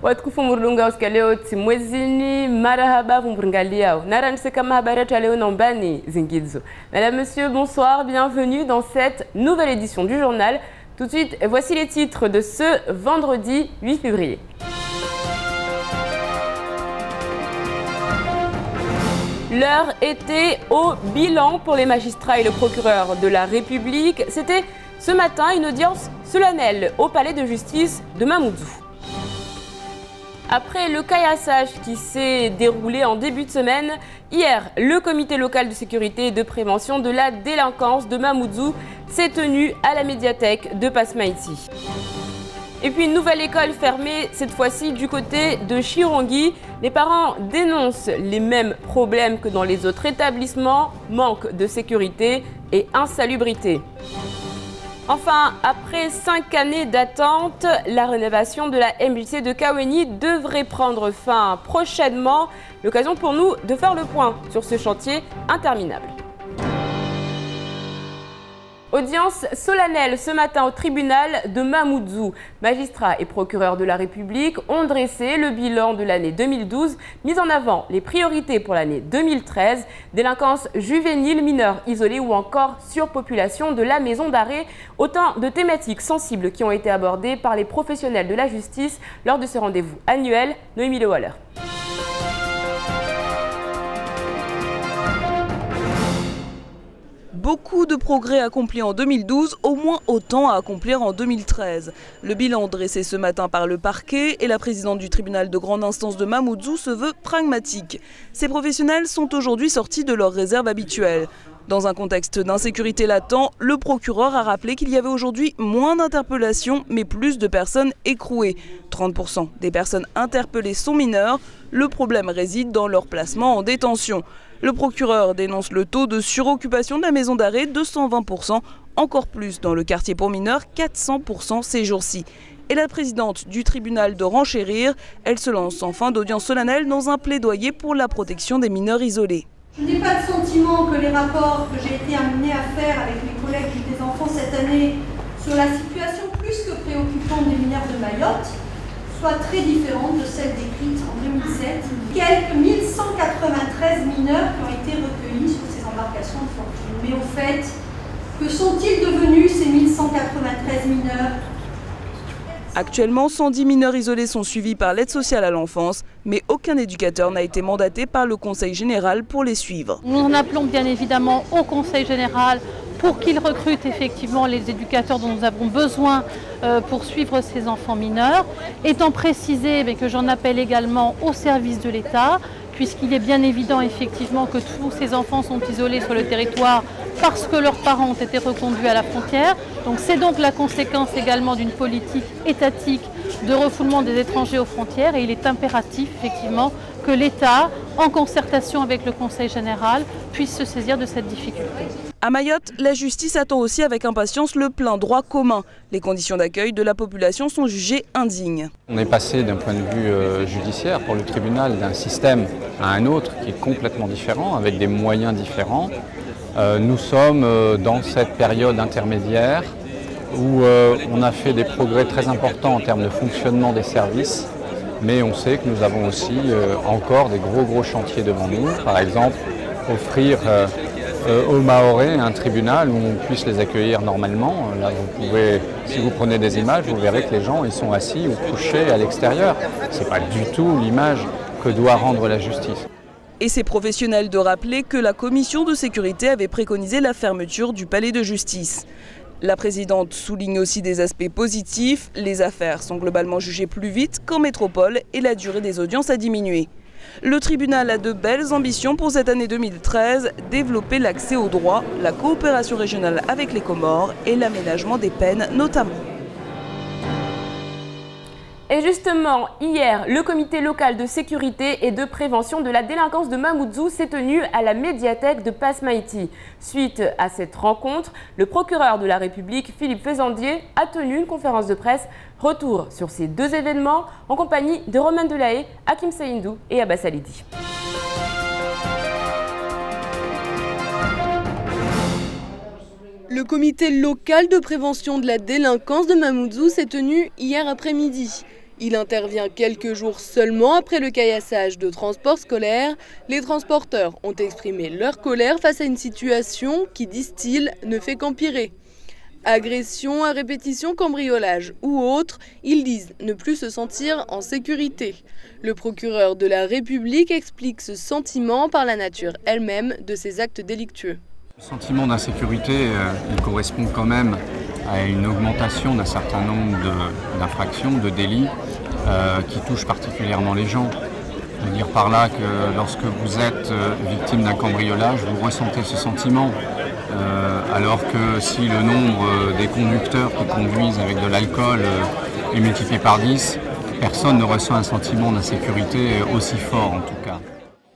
Watukufu murunga usiku leo timwezini marahaba vumbrungaliao. Naranse kama habari leo nombani zingidzo. Mesdames, Messieurs, bonsoir, bienvenue dans cette nouvelle édition du journal. Tout de suite, voici les titres de ce vendredi 8 février. L'heure était au bilan pour les magistrats et le procureur de la République. C'était ce matin une audience solennelle au palais de justice de Mamoudzou. Après le caillassage qui s'est déroulé en début de semaine, hier, le comité local de sécurité et de prévention de la délinquance de Mamoudzou s'est tenu à la médiathèque de Pasmaïti. Et puis une nouvelle école fermée, cette fois-ci du côté de Chirongui. Les parents dénoncent les mêmes problèmes que dans les autres établissements, manque de sécurité et insalubrité. Enfin, après 5 années d'attente, la rénovation de la MJC de Kaweni devrait prendre fin prochainement. L'occasion pour nous de faire le point sur ce chantier interminable. Audience solennelle ce matin au tribunal de Mamoudzou. Magistrats et procureurs de la République ont dressé le bilan de l'année 2012, mis en avant les priorités pour l'année 2013, délinquance juvénile, mineurs isolés ou encore surpopulation de la maison d'arrêt. Autant de thématiques sensibles qui ont été abordées par les professionnels de la justice lors de ce rendez-vous annuel. Noémie Le Waller. Beaucoup de progrès accomplis en 2012, au moins autant à accomplir en 2013. Le bilan dressé ce matin par le parquet et la présidente du tribunal de grande instance de Mamoudzou se veut pragmatique. Ces professionnels sont aujourd'hui sortis de leurs réserves habituelles. Dans un contexte d'insécurité latent, le procureur a rappelé qu'il y avait aujourd'hui moins d'interpellations, mais plus de personnes écrouées. 30% des personnes interpellées sont mineures. Le problème réside dans leur placement en détention. Le procureur dénonce le taux de suroccupation de la maison d'arrêt de 120%, encore plus dans le quartier pour mineurs, 400% ces jours-ci. Et la présidente du tribunal de renchérir, elle se lance en fin d'audience solennelle dans un plaidoyer pour la protection des mineurs isolés. Je n'ai pas le sentiment que les rapports que j'ai été amenée à faire avec mes collègues des enfants cette année sur la situation plus que préoccupante des mineurs de Mayotte soit très différente de celle décrite en 2007. Quelques 1193 mineurs qui ont été recueillis sur ces embarcations de fortune. Mais au fait, que sont-ils devenus ces 1193 mineurs ? Actuellement, 110 mineurs isolés sont suivis par l'aide sociale à l'enfance, mais aucun éducateur n'a été mandaté par le Conseil général pour les suivre. Nous en appelons bien évidemment au Conseil général pour qu'il recrute effectivement les éducateurs dont nous avons besoin pour suivre ces enfants mineurs. Étant précisé que j'en appelle également au service de l'État, puisqu'il est bien évident effectivement que tous ces enfants sont isolés sur le territoire parce que leurs parents ont été reconduits à la frontière. Donc c'est donc la conséquence également d'une politique étatique de refoulement des étrangers aux frontières et il est impératif effectivement que l'État, en concertation avec le Conseil général, puisse se saisir de cette difficulté. À Mayotte, la justice attend aussi avec impatience le plein droit commun. Les conditions d'accueil de la population sont jugées indignes. On est passé d'un point de vue judiciaire pour le tribunal d'un système à un autre qui est complètement différent, avec des moyens différents. Nous sommes dans cette période intermédiaire où on a fait des progrès très importants en termes de fonctionnement des services, mais on sait que nous avons aussi encore des gros chantiers devant nous. Par exemple, offrir aux Mahorais un tribunal où on puisse les accueillir normalement. Là, vous pouvez, si vous prenez des images, vous verrez que les gens ils sont assis ou couchés à l'extérieur. Ce n'est pas du tout l'image que doit rendre la justice. Et c'est professionnel de rappeler que la commission de sécurité avait préconisé la fermeture du palais de justice. La présidente souligne aussi des aspects positifs. Les affaires sont globalement jugées plus vite qu'en métropole et la durée des audiences a diminué. Le tribunal a de belles ambitions pour cette année 2013, développer l'accès au droit, la coopération régionale avec les Comores et l'aménagement des peines notamment. Et justement, hier, le comité local de sécurité et de prévention de la délinquance de Mamoudzou s'est tenu à la médiathèque de Pasmaïti. Suite à cette rencontre, le procureur de la République, Philippe Faisandier, a tenu une conférence de presse. Retour sur ces deux événements en compagnie de Romain Delahaye, Hakim Saïndou et Abbas Alidi. Le comité local de prévention de la délinquance de Mamoudzou s'est tenu hier après-midi. Il intervient quelques jours seulement après le caillassage de transports scolaires. Les transporteurs ont exprimé leur colère face à une situation qui, disent-ils, ne fait qu'empirer. Agression à répétition, cambriolage ou autre, ils disent ne plus se sentir en sécurité. Le procureur de la République explique ce sentiment par la nature elle-même de ces actes délictueux. Le sentiment d'insécurité, il correspond quand même à une augmentation d'un certain nombre d'infractions, de délits qui touchent particulièrement les gens. Je veux dire par là que lorsque vous êtes victime d'un cambriolage, vous ressentez ce sentiment. Alors que si le nombre des conducteurs qui conduisent avec de l'alcool est multiplié par 10, personne ne ressent un sentiment d'insécurité aussi fort en tout cas.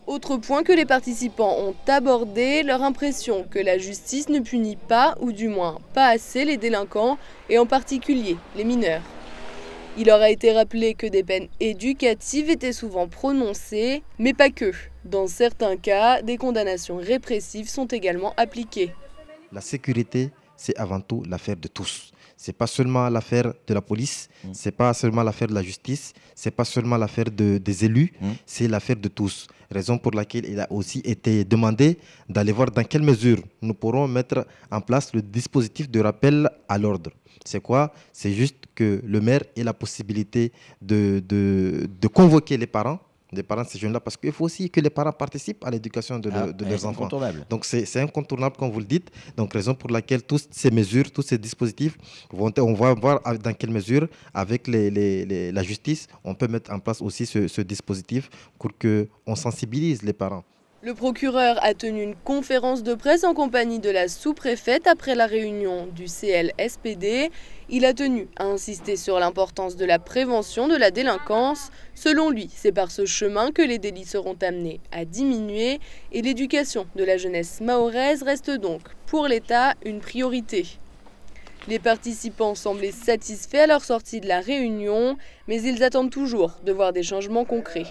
Autre point que les participants ont abordé, leur impression que la justice ne punit pas, ou du moins pas assez, les délinquants, et en particulier les mineurs. Il leur a été rappelé que des peines éducatives étaient souvent prononcées, mais pas que. Dans certains cas, des condamnations répressives sont également appliquées. La sécurité, c'est avant tout l'affaire de tous. Ce n'est pas seulement l'affaire de la police, ce n'est pas seulement l'affaire de la justice, ce n'est pas seulement l'affaire des élus, c'est l'affaire de tous. Raison pour laquelle il a aussi été demandé d'aller voir dans quelle mesure nous pourrons mettre en place le dispositif de rappel à l'ordre. C'est quoi? C'est juste que le maire ait la possibilité de convoquer les parents de ces jeunes-là, parce qu'il faut aussi que les parents participent à l'éducation de leurs enfants. Donc c'est incontournable, comme vous le dites. Donc raison pour laquelle toutes ces mesures, tous ces dispositifs, on va voir dans quelle mesure, avec la justice, on peut mettre en place aussi ce dispositif pour qu'on sensibilise les parents. Le procureur a tenu une conférence de presse en compagnie de la sous-préfète après la réunion du CLSPD. Il a tenu à insister sur l'importance de la prévention de la délinquance. Selon lui, c'est par ce chemin que les délits seront amenés à diminuer et l'éducation de la jeunesse mahoraise reste donc pour l'État une priorité. Les participants semblaient satisfaits à leur sortie de la réunion, mais ils attendent toujours de voir des changements concrets.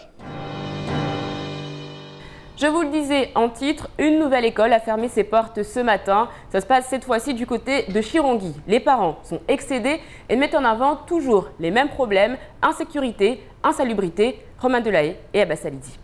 Je vous le disais en titre, une nouvelle école a fermé ses portes ce matin. Ça se passe cette fois-ci du côté de Chirongui. Les parents sont excédés et mettent en avant toujours les mêmes problèmes, insécurité, insalubrité. Romain Delahaye et Abbas Salidi.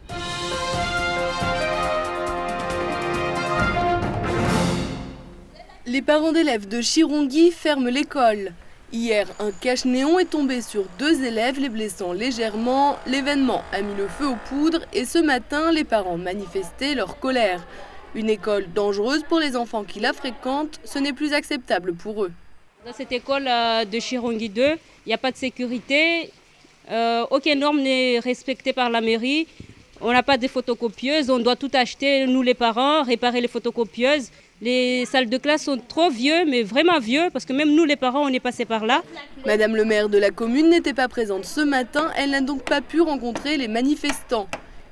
Les parents d'élèves de Chirongui ferment l'école. Hier, un cache-néon est tombé sur 2 élèves, les blessant légèrement. L'événement a mis le feu aux poudres et ce matin, les parents manifestaient leur colère. Une école dangereuse pour les enfants qui la fréquentent, ce n'est plus acceptable pour eux. Dans cette école de Chirongui 2, il n'y a pas de sécurité, aucune norme n'est respectée par la mairie. On n'a pas de photocopieuses, on doit tout acheter, nous les parents, réparer les photocopieuses. Les salles de classe sont trop vieux, mais vraiment vieux, parce que même nous les parents, on est passés par là. Madame le maire de la commune n'était pas présente ce matin, elle n'a donc pas pu rencontrer les manifestants.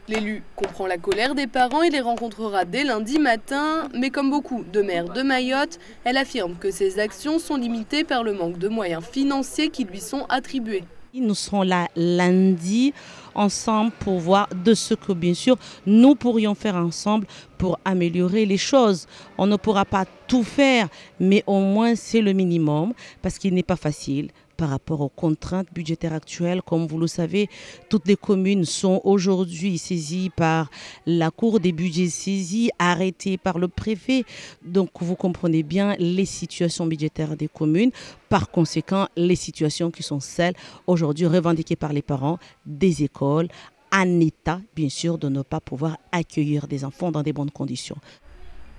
L'élu comprend la colère des parents et les rencontrera dès lundi matin, mais comme beaucoup de maires de Mayotte, elle affirme que ces actions sont limitées par le manque de moyens financiers qui lui sont attribués. Nous serons là lundi ensemble pour voir de ce que bien sûr nous pourrions faire ensemble pour améliorer les choses. On ne pourra pas tout faire, mais au moins c'est le minimum parce qu'il n'est pas facile par rapport aux contraintes budgétaires actuelles. Comme vous le savez, toutes les communes sont aujourd'hui saisies par la Cour des budgets saisis, arrêtées par le préfet. Donc vous comprenez bien les situations budgétaires des communes. Par conséquent, les situations qui sont celles aujourd'hui revendiquées par les parents des écoles, en état bien sûr de ne pas pouvoir accueillir des enfants dans des bonnes conditions.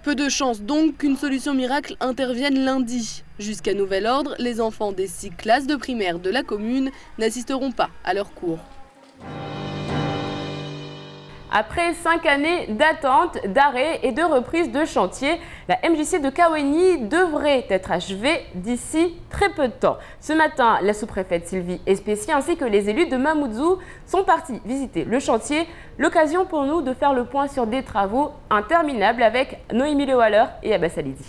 Peu de chance donc qu'une solution miracle intervienne lundi. Jusqu'à nouvel ordre, les enfants des 6 classes de primaire de la commune n'assisteront pas à leurs cours. Après 5 années d'attente, d'arrêt et de reprise de chantier, la MJC de Kaweni devrait être achevée d'ici très peu de temps. Ce matin, la sous-préfète Sylvie Espécy ainsi que les élus de Mamoudzou sont partis visiter le chantier. L'occasion pour nous de faire le point sur des travaux interminables avec Noémie Lewaller et Abbas Salidi.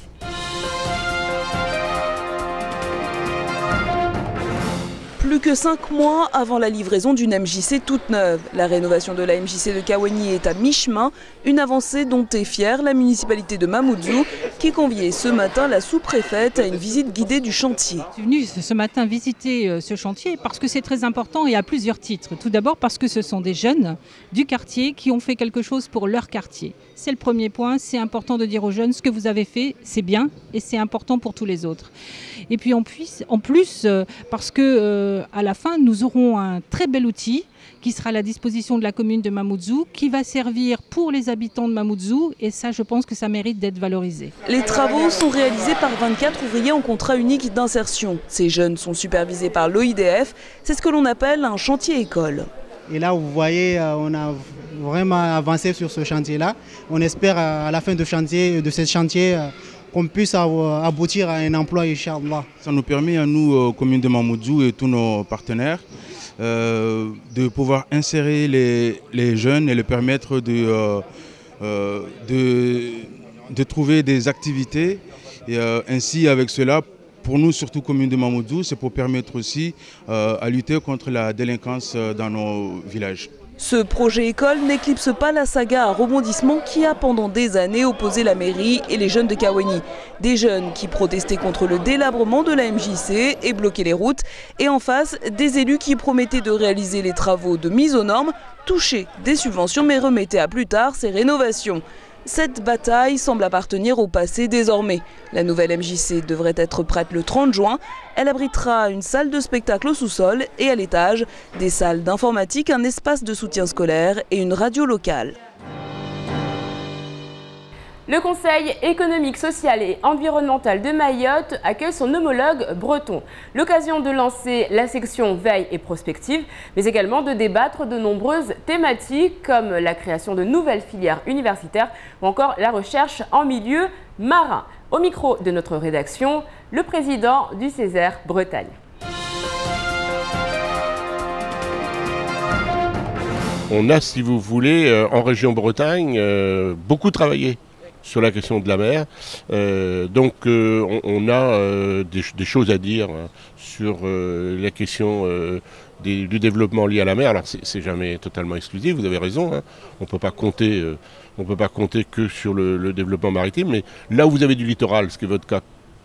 Plus que 5 mois avant la livraison d'une MJC toute neuve. La rénovation de la MJC de Kaweni est à mi-chemin, une avancée dont est fière la municipalité de Mamoudzou qui conviait ce matin la sous-préfète à une visite guidée du chantier. Je suis venue ce matin visiter ce chantier parce que c'est très important et à plusieurs titres. Tout d'abord parce que ce sont des jeunes du quartier qui ont fait quelque chose pour leur quartier. C'est le premier point, c'est important de dire aux jeunes ce que vous avez fait, c'est bien et c'est important pour tous les autres. Et puis en plus parce que à la fin, nous aurons un très bel outil qui sera à la disposition de la commune de Mamoudzou, qui va servir pour les habitants de Mamoudzou, et ça, je pense que ça mérite d'être valorisé. Les travaux sont réalisés par 24 ouvriers en contrat unique d'insertion. Ces jeunes sont supervisés par l'OIDF, c'est ce que l'on appelle un chantier école. Et là, vous voyez, on a vraiment avancé sur ce chantier-là. On espère à la fin de ce chantier, qu'on puisse aboutir à un emploi, Inch'Allah. Ça nous permet à nous, commune de Mamoudzou et tous nos partenaires, de pouvoir insérer les jeunes et leur permettre de trouver des activités. Et ainsi, avec cela, pour nous, surtout commune de Mamoudzou, c'est pour permettre aussi à lutter contre la délinquance dans nos villages. Ce projet école n'éclipse pas la saga à rebondissement qui a pendant des années opposé la mairie et les jeunes de Kaweni. Des jeunes qui protestaient contre le délabrement de la MJC et bloquaient les routes. Et en face, des élus qui promettaient de réaliser les travaux de mise aux normes, touchaient des subventions mais remettaient à plus tard ces rénovations. Cette bataille semble appartenir au passé désormais. La nouvelle MJC devrait être prête le 30 juin. Elle abritera une salle de spectacle au sous-sol et à l'étage, des salles d'informatique, un espace de soutien scolaire et une radio locale. Le Conseil économique, social et environnemental de Mayotte accueille son homologue breton. L'occasion de lancer la section veille et prospective, mais également de débattre de nombreuses thématiques comme la création de nouvelles filières universitaires ou encore la recherche en milieu marin. Au micro de notre rédaction, le président du Césaire Bretagne. On a, si vous voulez, en région Bretagne, beaucoup travaillé sur la question de la mer. Donc on a des choses à dire sur la question du développement lié à la mer. Alors c'est jamais totalement exclusif, vous avez raison, hein. On peut pas compter que sur le développement maritime, mais là où vous avez du littoral, ce qui est votre cas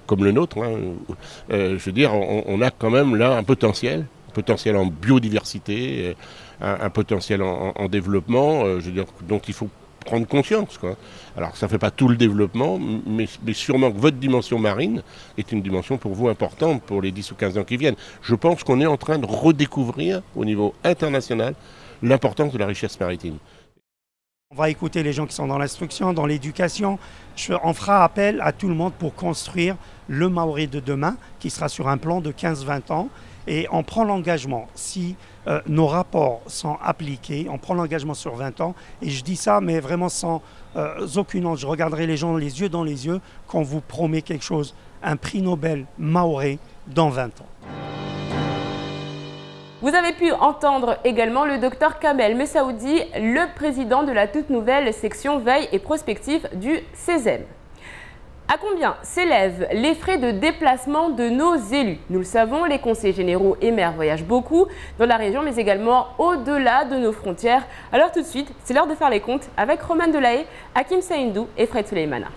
comme le nôtre, hein, je veux dire, on a quand même là un potentiel en biodiversité, un potentiel en développement, je veux dire, dont il faut prendre conscience, quoi. Alors ça ne fait pas tout le développement, mais sûrement que votre dimension marine est une dimension pour vous importante pour les 10 ou 15 ans qui viennent. Je pense qu'on est en train de redécouvrir au niveau international l'importance de la richesse maritime. On va écouter les gens qui sont dans l'instruction, dans l'éducation. On fera appel à tout le monde pour construire le Maori de demain, qui sera sur un plan de 15-20 ans. Et on prend l'engagement, si nos rapports sont appliqués, on prend l'engagement sur 20 ans. Et je dis ça, mais vraiment sans aucune honte. Je regarderai les gens les yeux dans les yeux quand on vous promet quelque chose, un prix Nobel Maori dans 20 ans. Vous avez pu entendre également le docteur Kamel Messaoudi, le président de la toute nouvelle section veille et prospective du CESEM. À combien s'élèvent les frais de déplacement de nos élus? Nous le savons, les conseillers généraux et maires voyagent beaucoup dans la région, mais également au-delà de nos frontières. Alors tout de suite, c'est l'heure de faire les comptes avec Roman Delahaye, Hakim Saïndou et Fred Suleymana.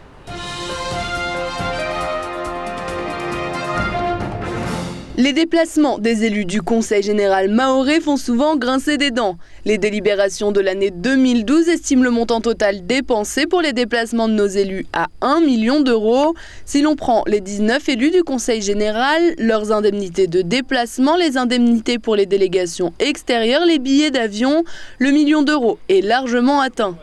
Les déplacements des élus du Conseil général mahorais font souvent grincer des dents. Les délibérations de l'année 2012 estiment le montant total dépensé pour les déplacements de nos élus à 1 million d'euros. Si l'on prend les 19 élus du Conseil général, leurs indemnités de déplacement, les indemnités pour les délégations extérieures, les billets d'avion, le million d'euros est largement atteint.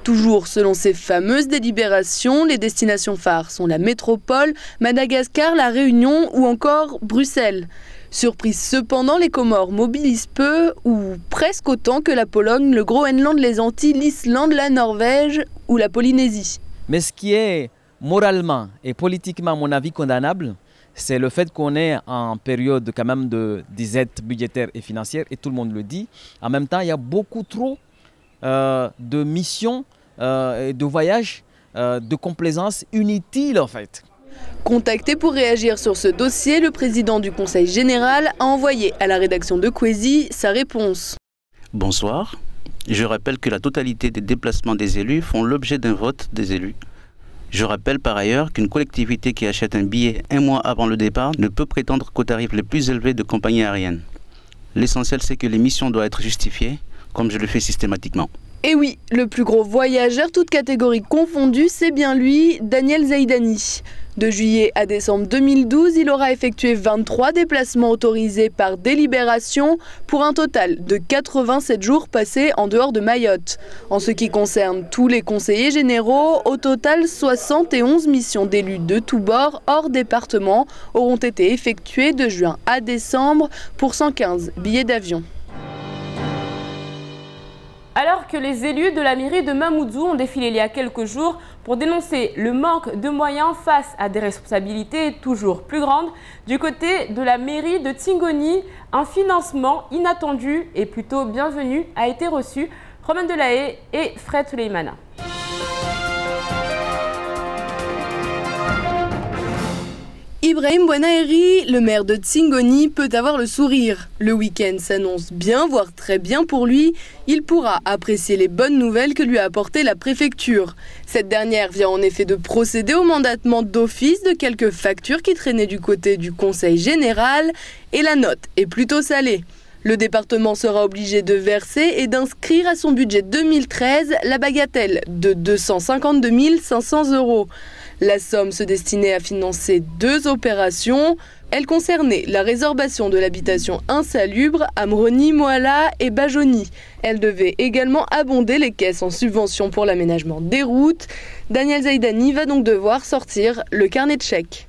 Toujours selon ces fameuses délibérations, les destinations phares sont la métropole, Madagascar, la Réunion ou encore Bruxelles. Surprise cependant, les Comores mobilisent peu ou presque autant que la Pologne, le Groenland, les Antilles, l'Islande, la Norvège ou la Polynésie. Mais ce qui est moralement et politiquement, à mon avis, condamnable, c'est le fait qu'on est en période quand même de disette budgétaire et financière, et tout le monde le dit. En même temps, il y a beaucoup trop de missions, de voyages, de complaisance inutiles en fait. Contacté pour réagir sur ce dossier, le président du Conseil général a envoyé à la rédaction de Kwezi sa réponse. Bonsoir. Je rappelle que la totalité des déplacements des élus font l'objet d'un vote des élus. Je rappelle par ailleurs qu'une collectivité qui achète un billet un mois avant le départ ne peut prétendre qu'aux tarifs les plus élevés de compagnies aériennes. L'essentiel, c'est que l'émission doit être justifiée, comme je le fais systématiquement. Et oui, le plus gros voyageur, toutes catégories confondues, c'est bien lui, Daniel Zaidani. De juillet à décembre 2012, il aura effectué 23 déplacements autorisés par délibération pour un total de 87 jours passés en dehors de Mayotte. En ce qui concerne tous les conseillers généraux, au total 71 missions d'élus de tous bords hors département auront été effectuées de juin à décembre pour 115 billets d'avion. Alors que les élus de la mairie de Mamoudzou ont défilé il y a quelques jours pour dénoncer le manque de moyens face à des responsabilités toujours plus grandes, du côté de la mairie de Tingoni, un financement inattendu et plutôt bienvenu a été reçu. Romain Delahaye et Fred Suleimana. Ibrahim Bouanaeri, le maire de Tingoni, peut avoir le sourire. Le week-end s'annonce bien, voire très bien pour lui. Il pourra apprécier les bonnes nouvelles que lui a apportées la préfecture. Cette dernière vient en effet de procéder au mandatement d'office de quelques factures qui traînaient du côté du Conseil général. Et la note est plutôt salée. Le département sera obligé de verser et d'inscrire à son budget 2013 la bagatelle de 252 500 €. La somme se destinait à financer 2 opérations. Elles concernaient la résorbation de l'habitation insalubre à Mroni, Moala et Bajoni. Elle devait également abonder les caisses en subvention pour l'aménagement des routes. Daniel Zaidani va donc devoir sortir le carnet de chèques.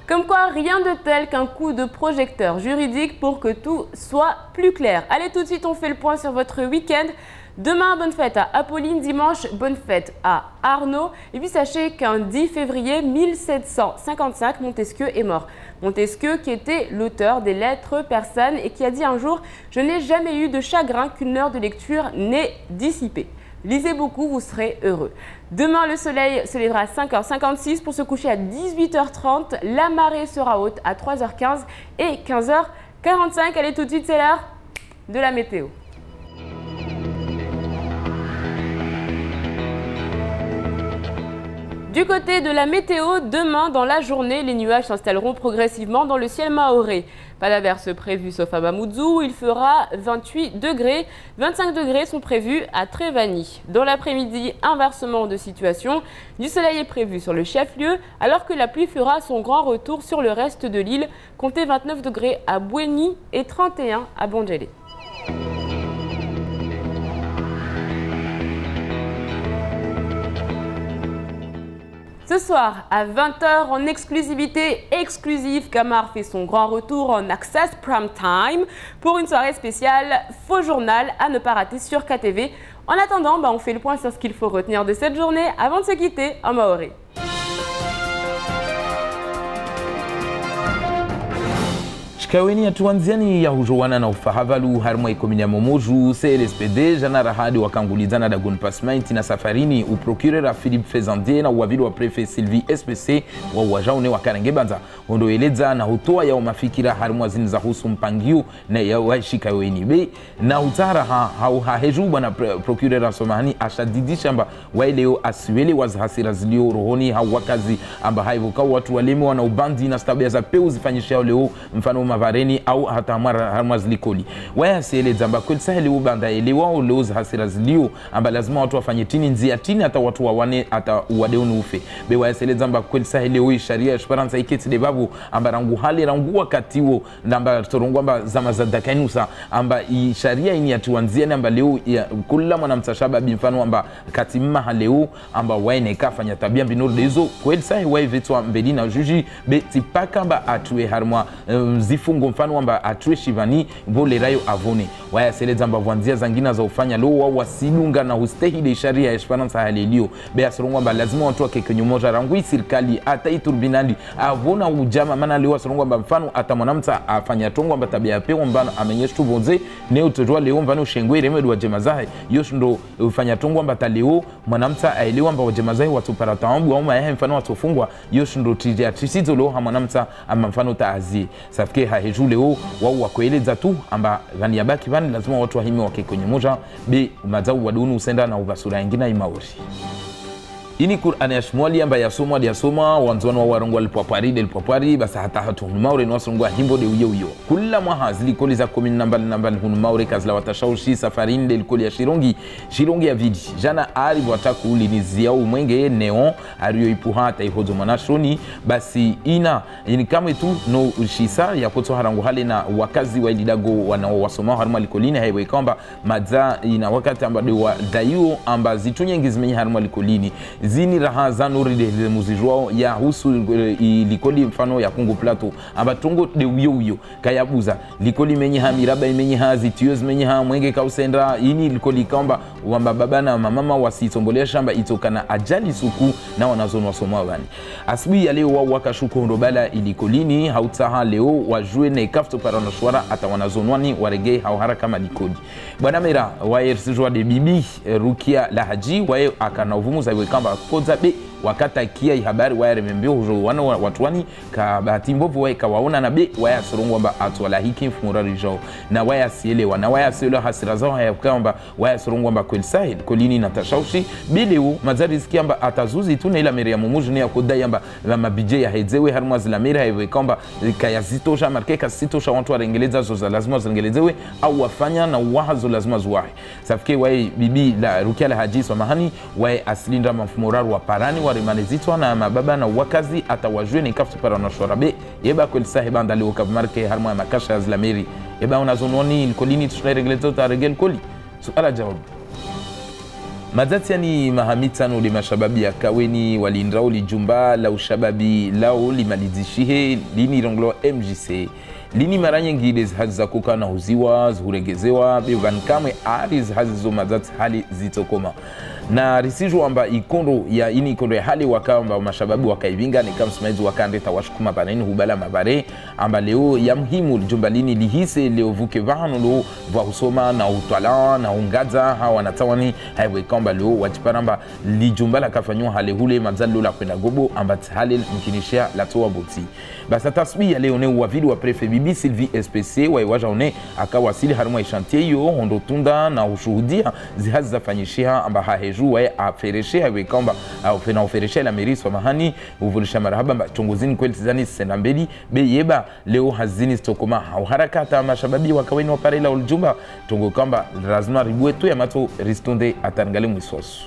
Comme quoi, rien de tel qu'un coup de projecteur juridique pour que tout soit plus clair. Allez, tout de suite, on fait le point sur votre week-end. Demain, bonne fête à Apolline. Dimanche, bonne fête à Arnaud. Et puis, sachez qu'un 10 février 1755, Montesquieu est mort. Montesquieu qui était l'auteur des lettres persanes et qui a dit un jour « Je n'ai jamais eu de chagrin qu'une heure de lecture n'ait dissipé ». Lisez beaucoup, vous serez heureux. Demain, le soleil se lèvera à 5h56 pour se coucher à 18h30. La marée sera haute à 3h15 et 15h45. Allez, tout de suite, c'est l'heure de la météo. Du côté de la météo, demain dans la journée, les nuages s'installeront progressivement dans le ciel mahorais. Pas d'averse prévue sauf à Mamoudzou, il fera 28 degrés. 25 degrés sont prévus à Trévani. Dans l'après-midi, inversement de situation, du soleil est prévu sur le chef-lieu, alors que la pluie fera son grand retour sur le reste de l'île. Comptez 29 degrés à Bouéni et 31 à Bondjélé. Ce soir, à 20h, en exclusivité exclusive, Camar fait son grand retour en Access Prime Time pour une soirée spéciale Faux Journal à ne pas rater sur KTV. En attendant, on fait le point sur ce qu'il faut retenir de cette journée avant de se quitter en maoré. Shikaweni atuanziani ya hujowana na ufahavalu harma ikominya momoju CLSPD jana rahadi wakangulizana da gunpasmainti na safarini uprocureur Philippe Fezandier na uwavili wa prefet Sylvie SPC wa uwajaune wa Karangebanza hondo eleza na hutoa ya umafikira harma zinza husu mpangio na ya washikaweni be na utara ha heju bwana procureur Somahani ashadidisha amba waileo asiwele wazhasira zilio rohoni hawakazi amba haivuka watu waleme wana ubandi na stabia za peu zifanyisha leo mfano mavareni au hata harma zilikoli waya siele zamba kweli sahili ubanda elewa ulozi hasira zilio amba lazima watu wafanye tini nzia tini hata watu wawane hata uwadeonu ufe be waya siele zamba kweli sahili ui sharia esperanza iketi de babu amba rangu hali rangu wakati uo namba torongu amba zama za dakainusa amba i sharia ini atuanzia namba leo kula mwana mtashaba bimfano amba katimma haleo amba waine kafanya tabia mbinoro dezo kweli sahi waya vetu mbedina juji be tipaka amba atue harma zifu mfungo mfano amba atwe shivani vole rayo avone waya sele zamba vanzia zangina za ufanya lo wa wasilunga na hustehide sharia ya Esperance halilio be asirongwa amba lazima watu wake kwenye moja rangui serikali hata iturbinali avona ujama mana leo asirongwa amba mfano ata mwanamta afanya tongo amba tabia pewa amba amenyeshtu bonze ne utojwa leo mfano shengwe remedu wa jemazahe yosh ndo ufanya tongo amba taleo mwanamta aelewa amba wa jemazahe watu paratambu au mayahe mfano watu fungwa yosh ndo tijia tisizo lo mwanamta amba mfano taazi safike haheju leo wao wakueleza tu amba gani yabaki vani lazima watu wahimi wake kwenye moja be mazau wadunu usenda na uvasura ingina imauri ini Qur'ani ya shmwali amba yasoma wanzwana wa warongo alipopari basa hata hatu hunumaure ni wasungwa himbo de uyo kula mwahazi likoli za komini nambali hunumaure kazila watashaushi safarini de likoli ya shirongi ya vidi jana ari wataku ulinizia umwenge neon ariyo ipuha hata ihozo manashoni basi ini kama tu no ushisa ya koto harangu hale na wakazi wa ilidago wasoma haruma likolini haiwe kamba madza ina wakati amba de wa dayu amba zitunye ngizmenye haruma likolini zini raha za nuri de muzijwao ya husu likoli mfano ya Kongo Plateau amba tongo de uyo kayabuza likoli menye ha miraba menye ha zitios menye ha mwenge kausendra ini likoli kamba wamba baba na mama wasitombolea shamba itokana ajali suku na wanazono wasoma bani asubuhi ya leo wao wakashuko ndobala ilikolini hautaha leo wajue na ikafto para nashwara ata wanazonwani warege hauhara kama likoli bwana mera waersijwa de bibi Rukia Lahaji wae akana uvumu za kamba koza be wakata kia habari waya remembio hujo wana watuani ka bahati mbovu waya kawaona na be waya sorongwa mba atwala hiki mfumurari jao na waya sielewa na waya sielewa hasira zao haya kamba waya sorongwa mba kweli sahil kolini na tashaushi bileu mazari zikia mba atazuzi tu na ila meri ya mumuju ni ya kudai mba la mabije ya hedzewe haruma zila meri haiwe kamba kaya zitosha markeka zitosha watu warengeleza zoza lazima zingelezewe au wafanya na wahazo lazima zuwahi safike waya bibi la Rukia Lahaji samahani waya asilinda mfumuraru wa parani rimalizitwa na mababa na wakazi atawajue ni kaftu para nashorabe yeba kweli sahiba ndali ukamarke harma ya makasha zila meri yeba unazononi kolini tunaregelezo ta regel koli suala jawab Madati yani mahamitano li mashababi ya kaweni walindrao li jumba la ushababi lao limalizishihe lini ronglo MJC lini maranye ngide hazi za kuka na huziwa zuhuregezewa bevan kamwe ariz hazi zo madati hali zitokoma na risijo amba ikondo ya ini ikondo ya hali wakamba mashababu wakaivinga ni kama smaizi wakandeta washukuma baneni hubala mabare amba leo ya muhimu jumbalini lihise leo vuke vahano lo vahusoma na utwala na ungaza hawa natawani haiwe kamba leo wachiparamba lijumbala kafanywa hale hule mazalo la kwenda gobo amba hale mkinishia la toa boti basa tasbi ya leo ne wavili wa prefe bibi Sylvie SPC waiwaja one akawasili haruma ishantie yo hondo tunda na ushuhudia zihazi zafanyishia amba haheju wae afereshe hawe kamba aufena ufereshe la meri samahani uvulisha marahaba mba chunguzini kweli tizani senambeli be yeba leo hazini stokoma au harakata mashababi wakaweni waparela uljumba tungo kamba lazima ribuetu ya mato ristonde atangale mwisosu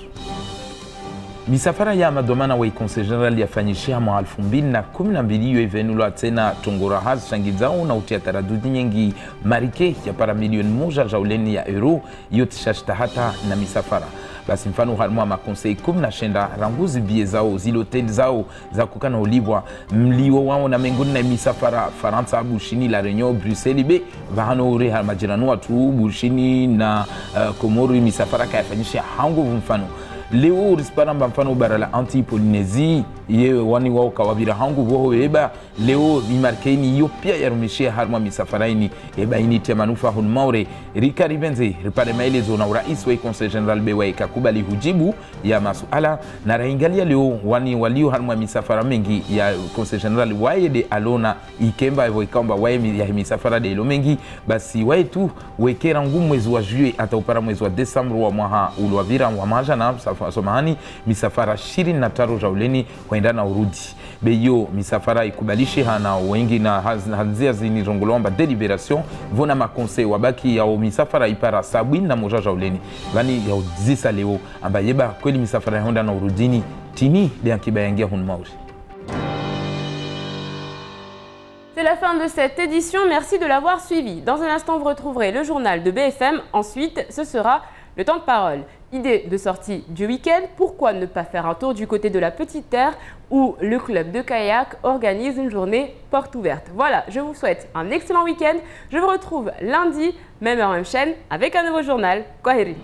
misafara ya madomana wa Conseil General yafanyishia mwa 2012 yo evenulwa tena tongora haz shangizao na utia taradudi nyingi marike ya para milioni moja jauleni ya euro yotishashta hata na misafara basi mfano harmwa makonsei 19 ranguzi bie zao ziloteli zao za kukana olibwa mliwo wao na mengoni na misafara Faransa Bushini la Réunion Bruxelles be vahano ure majirani watu Bushini na Komori misafara kayafanyishia hango mfano leo risparamba mfano bara la anti-Polynésie yewe wani wao kawabira hangu boho eba leo mimarkeni yo pia yarumishia harma misafaraini eba initi ya manufa hunmaure Rikari Benze ripare maelezo na urais wa Conseil General bewa ikakubali hujibu ya masuala na raingalia leo wani walio harma misafara mengi ya Conseil General wae de alona ikemba evo ikamba wae ya misafara de ilo mengi basi wae tu wekera ngumu mwezi wa juye ata upara mwezi wa Desembre wa mwaha ulwavira wa maja na somahani misafara 25 jauleni kwaendana urudi beyo misafara ikubalishe hana wengi na hanzia zini rongolomba deliberation vona makonsei wabaki ya misafara ipara 71 jauleni vani ya uzisa leo amba yeba kweli misafara honda na urudini tini de ankiba yangia hunmauri. C'est la fin de cette édition, merci de l'avoir suivi. Dans un instant, vous retrouverez le journal de BFM. Ensuite, ce sera le temps de parole. Idée de sortie du week-end, pourquoi ne pas faire un tour du côté de la Petite Terre où le club de kayak organise une journée porte ouverte. Voilà, je vous souhaite un excellent week-end. Je vous retrouve lundi, même heure, même chaîne, avec un nouveau journal. Kwaheri.